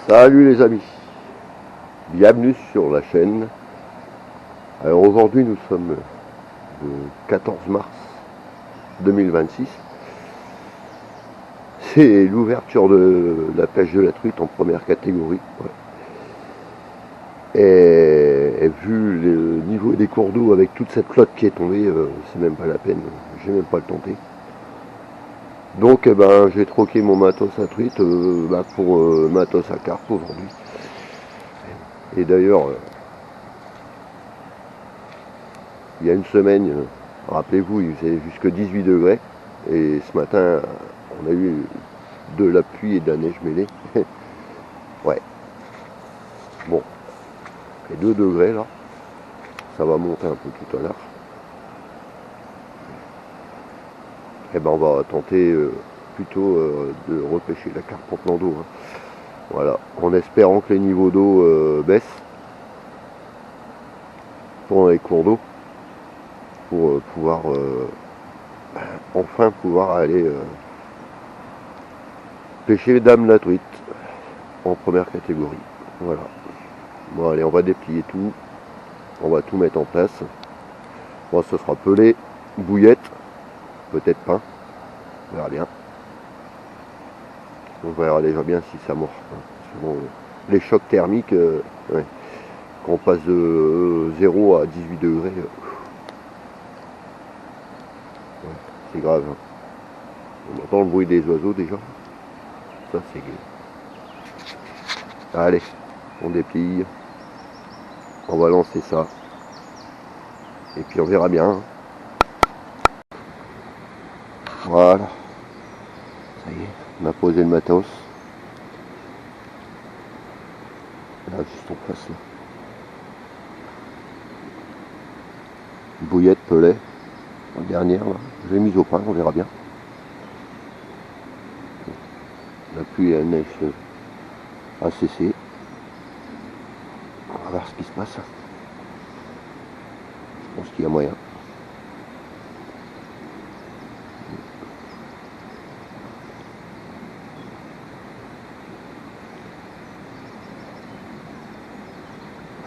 Salut les amis, bienvenue sur la chaîne. Alors aujourd'hui nous sommes le 14 mars 2026. C'est l'ouverture de la pêche de la truite en première catégorie. Ouais. Et vu le niveau des cours d'eau avec toute cette flotte qui est tombée, c'est même pas la peine, j'ai même pas le tenté. Donc j'ai troqué mon matos à truite pour matos à carpe aujourd'hui. Et d'ailleurs, il y a une semaine, rappelez-vous, il faisait jusque 18 degrés. Et ce matin, on a eu de la pluie et de la neige mêlée. Ouais. Bon, il fait 2 degrés là. Ça va monter un peu tout à l'heure. Et on va tenter plutôt de repêcher la carpe en plan d'eau. Hein. Voilà, en espérant que les niveaux d'eau baissent pendant les cours d'eau pour pouvoir enfin pouvoir aller pêcher dame la truite en première catégorie. Voilà. Bon allez, on va déplier tout. On va tout mettre en place. Bon, ce sera pelé, bouillette, peut-être pain. On verra bien. On verra déjà bien si ça mord. Bon, les chocs thermiques, ouais. Quand on passe de 0 à 18 degrés, ouais, c'est grave. Hein. On entend le bruit des oiseaux déjà. Ça c'est gai. Allez, on déplie. On va lancer ça. Et puis on verra bien. Voilà. Ça y est, on a posé le matos. Là, juste en face là. Bouillette, pelet. La dernière là. Je l'ai mise au pain, on verra bien. La pluie et la neige a cessé. On va voir ce qui se passe. Je pense qu'il y a moyen.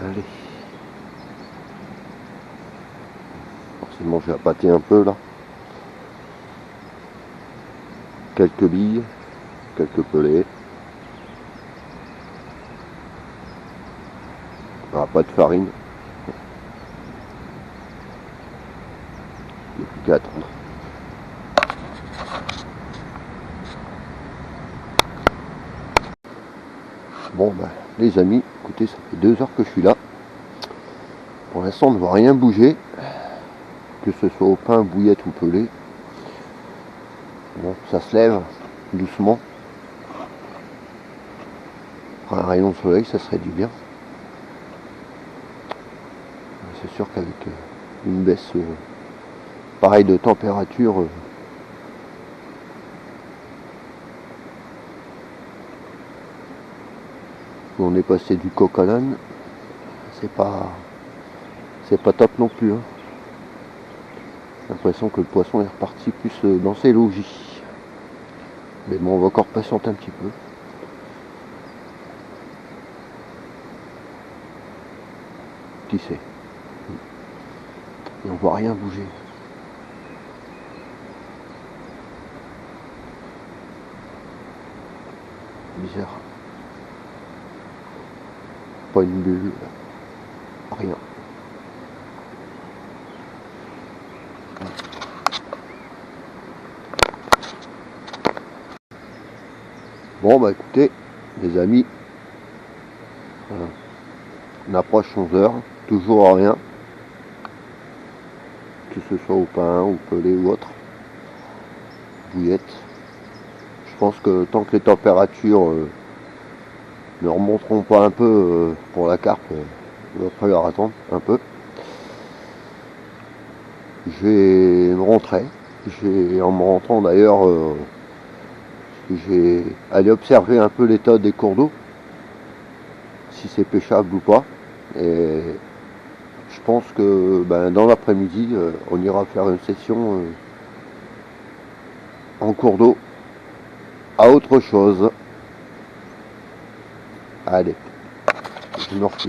Allez. Forcément j'ai appâté un peu là. Quelques billes, quelques pelets. Ah, pas de farine. Il n'y a plus qu'à attendre. Bon les amis, écoutez, ça fait 2 heures que je suis là. Pour l'instant on ne voit rien bouger. Que ce soit au pain, bouillette ou pelé. Bon, ça se lève doucement. Un rayon de soleil, ça serait du bien. C'est sûr qu'avec une baisse pareille de température, où on est passé du coq à l'âne, c'est pas top non plus. Hein. J'ai l'impression que le poisson est reparti plus dans ses logis. Mais bon, on va encore patienter un petit peu. Qui sait? Et on voit rien bouger. Bizarre. Pas une bulle. Rien. Bon écoutez, les amis, on approche 11 heures, toujours rien, que ce soit au pain, au pelé ou autre, bouillette. Je pense que tant que les températures ne remonteront pas un peu pour la carpe, il va falloir attendre un peu. Je vais me rentrer, en me rentrant d'ailleurs, j'ai allé observer un peu l'état des cours d'eau, si c'est pêchable ou pas. Et je pense que dans l'après-midi, on ira faire une session en cours d'eau à autre chose. Allez, je me refais.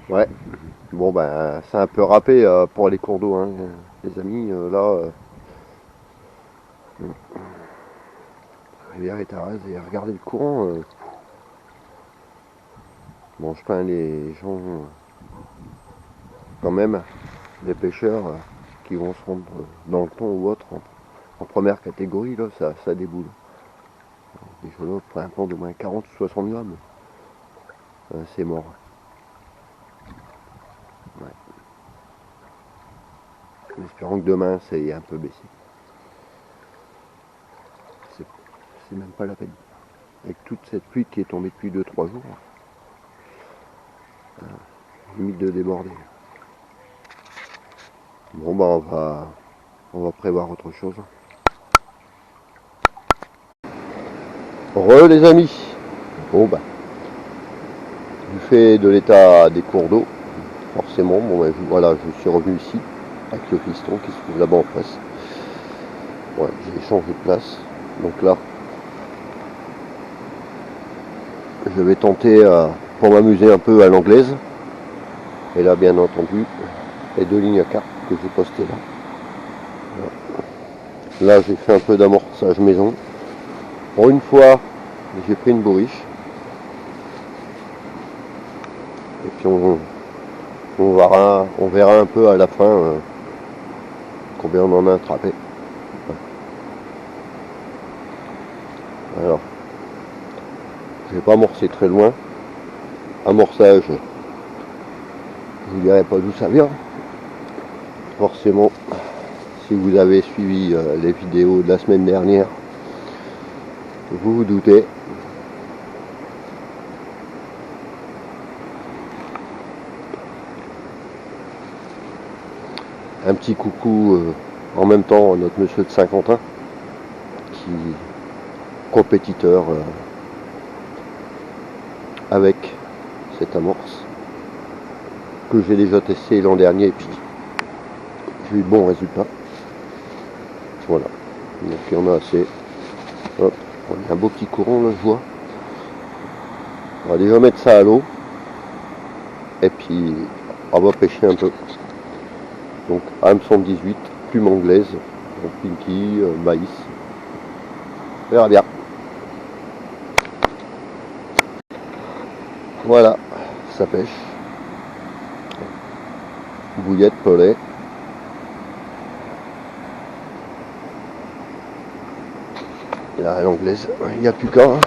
Ouais, bon ben c'est un peu râpé pour les cours d'eau, hein, les amis. Là, la rivière est à rase et regardez le courant. Bon, je plains les gens quand même, les pêcheurs qui vont se rendre dans le thon ou autre en première catégorie, là, ça déboule. Des cholos pour un thon de moins 40 ou 60 grammes. C'est mort. Ouais. En espérant que demain ça ait un peu baissé. C'est même pas la peine. Avec toute cette pluie qui est tombée depuis 2-3 jours, limite de déborder. Bon bah on va prévoir autre chose. Les amis. Bon bah du fait de l'état des cours d'eau, forcément, bon bah, voilà, je suis revenu ici avec le fiston qui se trouve là-bas en face. Ouais, j'ai changé de place. Donc là, je vais tenter pour m'amuser un peu à l'anglaise. Et là, bien entendu, les 2 lignes à carte que j'ai postées là. Voilà. Là, j'ai fait un peu d'amorçage maison. Pour une fois, j'ai pris une bourriche. Et puis on verra un peu à la fin combien on en a attrapé. Alors, je vais pas amorcer très loin. Amorçage, je vous dirai pas d'où ça vient. Forcément, si vous avez suivi les vidéos de la semaine dernière, vous vous doutez. Un petit coucou en même temps à notre monsieur de Saint-Quentin, qui est compétiteur avec cette amorce que j'ai déjà testé l'an dernier et puis j'ai eu de bons résultats. Voilà, donc il y en a assez. Hop, il y a un beau petit courant là, je vois. On va déjà mettre ça à l'eau et puis on va pêcher un peu. Donc hameçon 18, plume anglaise, pinky, maïs. On verra bien. Voilà, ça pêche. Bouillette, pollet. Là, l'anglaise, il n'y a plus qu'à. Hein.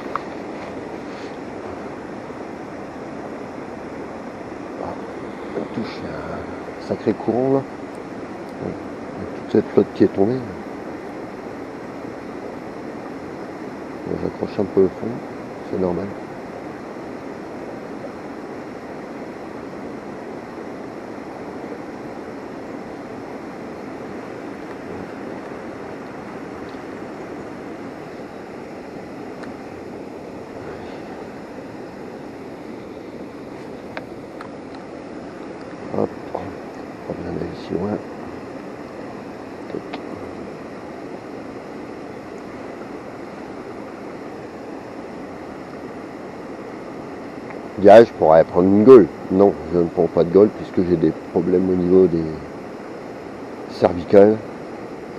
On touche un sacré courant là. Toute cette flotte qui est tombée. J'accroche un peu le fond, c'est normal. Hop, pas besoin d'aller si loin. Je pourrais prendre une gaule. Non, je ne prends pas de gaule puisque j'ai des problèmes au niveau des cervicales.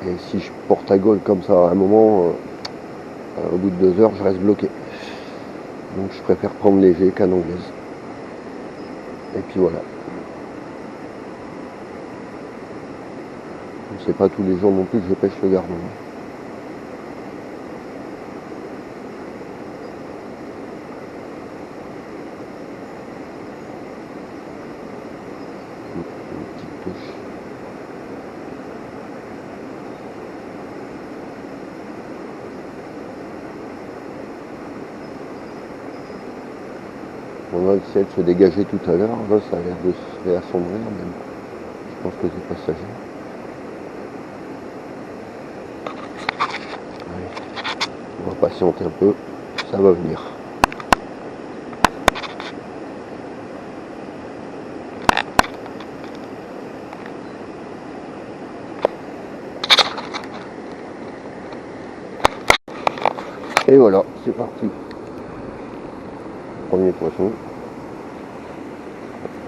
Et si je porte la gaule comme ça à un moment, au bout de 2 heures, je reste bloqué. Donc je préfère prendre léger qu'un anglaise. Et puis voilà. C'est pas tous les jours non plus que je pêche le gardon. Une petite touche. On a essayé de se dégager tout à l'heure. Là, ça a l'air de se réassombrir même. Je pense que c'est passager. On va patienter un peu, ça va venir. Et voilà, c'est parti. Premier poisson.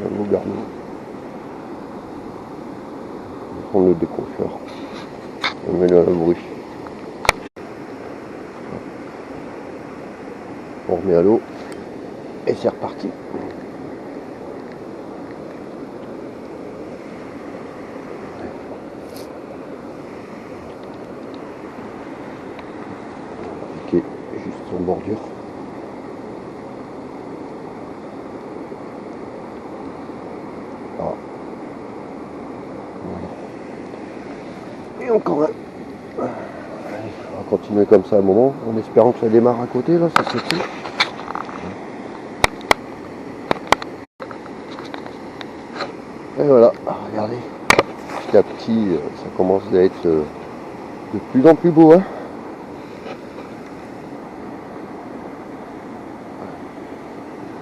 Un beau garnou. On va prendre le décrocheur. On met dans la bruche. On remet à l'eau. Et c'est reparti. Ok, juste en bordure. Ah. Voilà. Et encore un. Allez, on va continuer comme ça un moment, en espérant que ça démarre à côté, là, ça serait cool. Et voilà, regardez, petit à petit, ça commence à être de plus en plus beau, hein.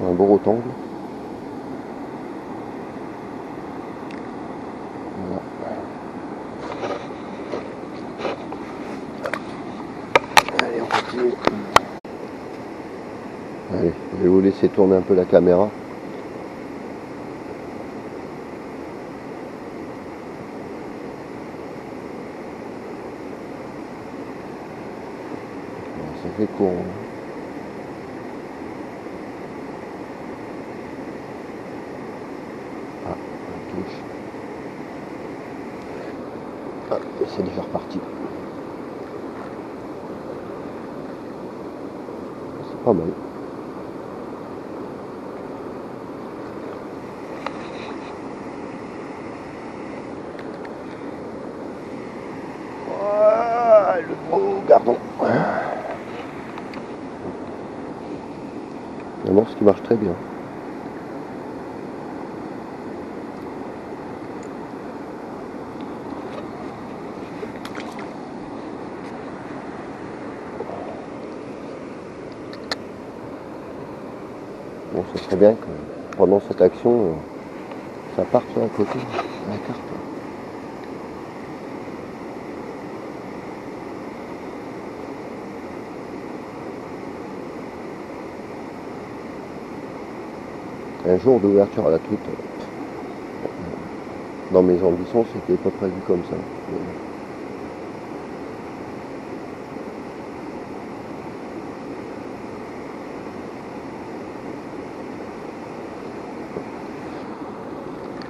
Un beau rectangle. Voilà. Allez, on continue. Allez, je vais vous laisser tourner un peu la caméra. Ça fait court. Ah, on touche. Ah, et c'est déjà reparti. C'est pas mal. Ah, le beau gardon. Un morse qui marche très bien. Bon, ça serait bien que pendant cette action, ça parte à côté de la carte. Un jour d'ouverture à la truite, dans mes ambitions, c'était pas prévu comme ça.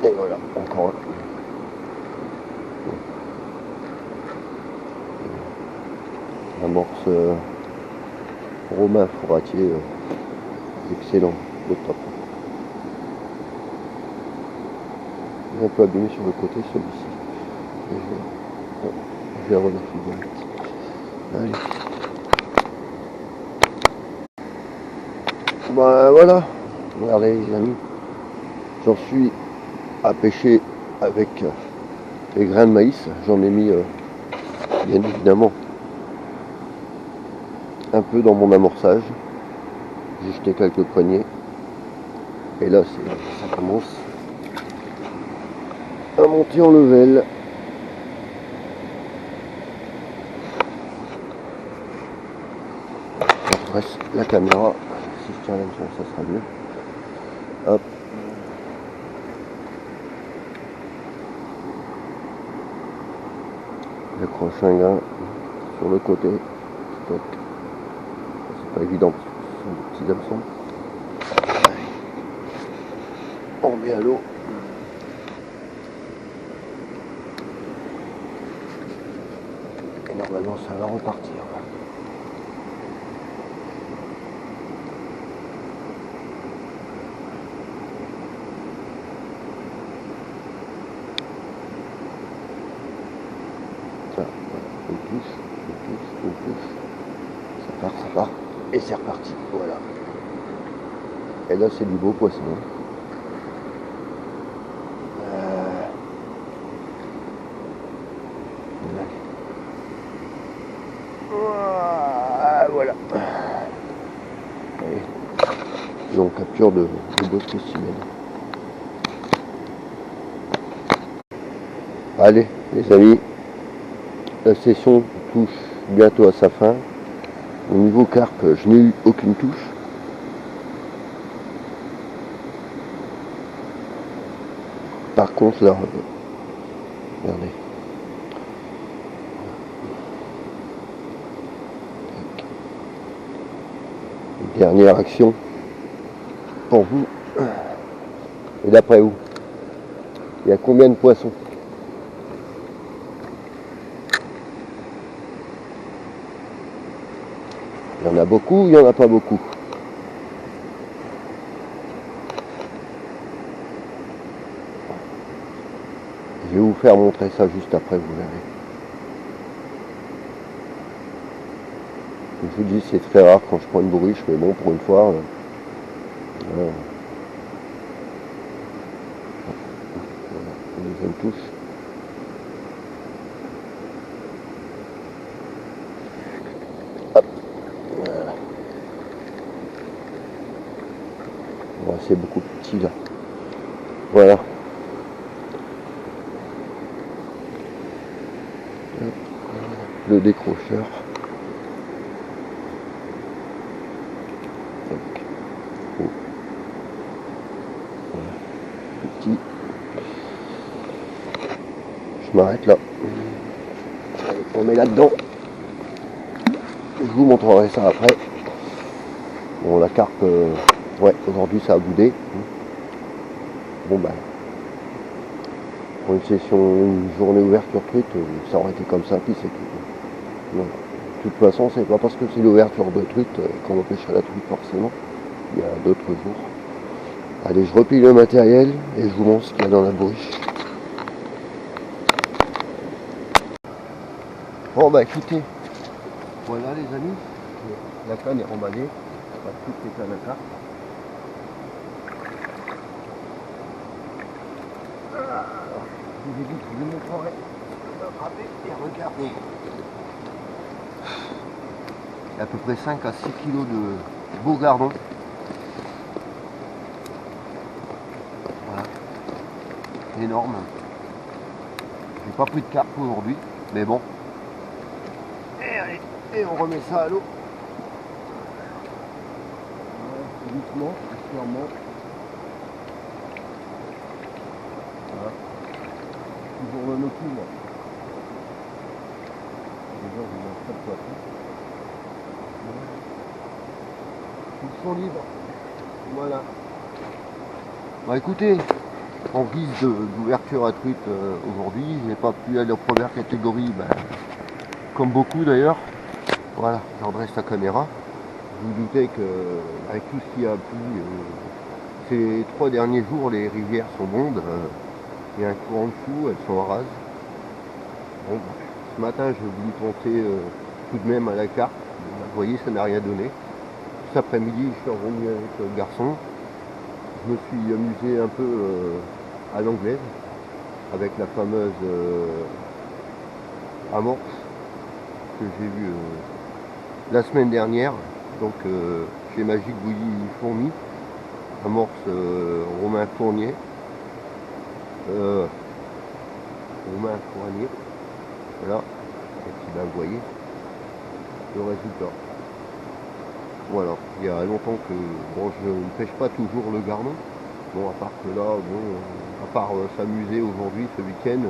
Et voilà, encore un morse romain fourratier, excellent, au top. Il est un peu abîmé sur le côté, celui-ci. Je vais remettre direct. Allez. Ben voilà, regardez les amis, j'en suis à pêcher avec les grains de maïs. J'en ai mis bien évidemment un peu dans mon amorçage. J'ai jeté quelques poignées. Et là ça commence à monter en level. Je redresse la caméra. Si je tiens l'hameçon, ça sera mieux. Hop. J'accroche un grain sur le côté. Donc, c'est pas évident, ce sont des petits hameçons. On met à l'eau. Et normalement ça va repartir. On touche. Ça part. Et c'est reparti. Voilà. Et là c'est du beau poisson. Voilà. Et on capture de beaux spécimens. Allez les amis, la session touche bientôt à sa fin. Au niveau carpe, je n'ai eu aucune touche. Par contre là, regardez. Une dernière action pour vous. Et d'après vous, il y a combien de poissons? Il y en a beaucoup, il n'y en a pas beaucoup. Je vais vous faire montrer ça juste après, vous verrez. Je vous dis, c'est très rare quand je prends une bourriche, mais bon, pour une fois, voilà. Une deuxième touche. Hop. Voilà. Bon, c'est beaucoup plus petit là. Voilà. Le décrocheur. Oh. Voilà. Petit. Je m'arrête là. Allez, on met là-dedans. Je vous montrerai ça après. Bon, la carpe, ouais, aujourd'hui ça a boudé. Bon ben, pour une session, une journée ouverture truite, ça aurait été comme ça, puis c'est tout. Voilà. De toute façon, c'est pas parce que c'est l'ouverture de truite qu'on empêche à la truite forcément. Il y a d'autres jours. Allez, je replie le matériel et je vous montre ce qu'il y a dans la bourriche. Bon bah écoutez, voilà les amis, la canne est remballée, pas toutes les cannes à carpe. Je vous ai dit que je vous montrerai. Attrapez et regardez. Il y a à peu près 5 à 6 kg de beaux gardons. Voilà. Énorme. J'ai pas pris de carpe aujourd'hui, mais bon. Et allez, et on remet ça à l'eau. Doucement, sûrement. Voilà. Toujours le nocturne. Déjà, je mange pas de poisson. Ils sont libres. Voilà. Bah écoutez, en guise d'ouverture à truite aujourd'hui, je n'ai pas pu aller en première catégorie, comme beaucoup d'ailleurs. Voilà, je redresse la caméra. Vous vous doutez que avec tout ce qui a plu, ces 3 derniers jours, les rivières sont mondes. Il y a un courant de fou, elles sont rases. Bon, ce matin, j'ai voulu tenter tout de même à la carpe. Vous voyez, ça n'a rien donné. Cet après-midi, je suis revenu avec le garçon. Je me suis amusé un peu à l'anglaise avec la fameuse amorce que j'ai vue la semaine dernière. Donc chez Magique Bouillie Fourmi, amorce Romain Fournier. Romain Fournier. Voilà. Et puis ben, vous voyez le résultat. Voilà, il y a longtemps que bon, je ne pêche pas toujours le gardon. Bon, à part que là, bon, à part s'amuser aujourd'hui, ce week-end,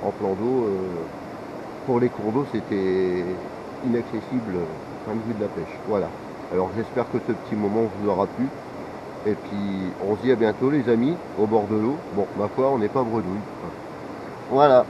en plan d'eau, pour les cours d'eau, c'était inaccessible au point de vue de la pêche. Voilà. Alors j'espère que ce petit moment vous aura plu. Et puis on se dit à bientôt les amis, au bord de l'eau. Bon, ma foi, on n'est pas bredouille. Voilà.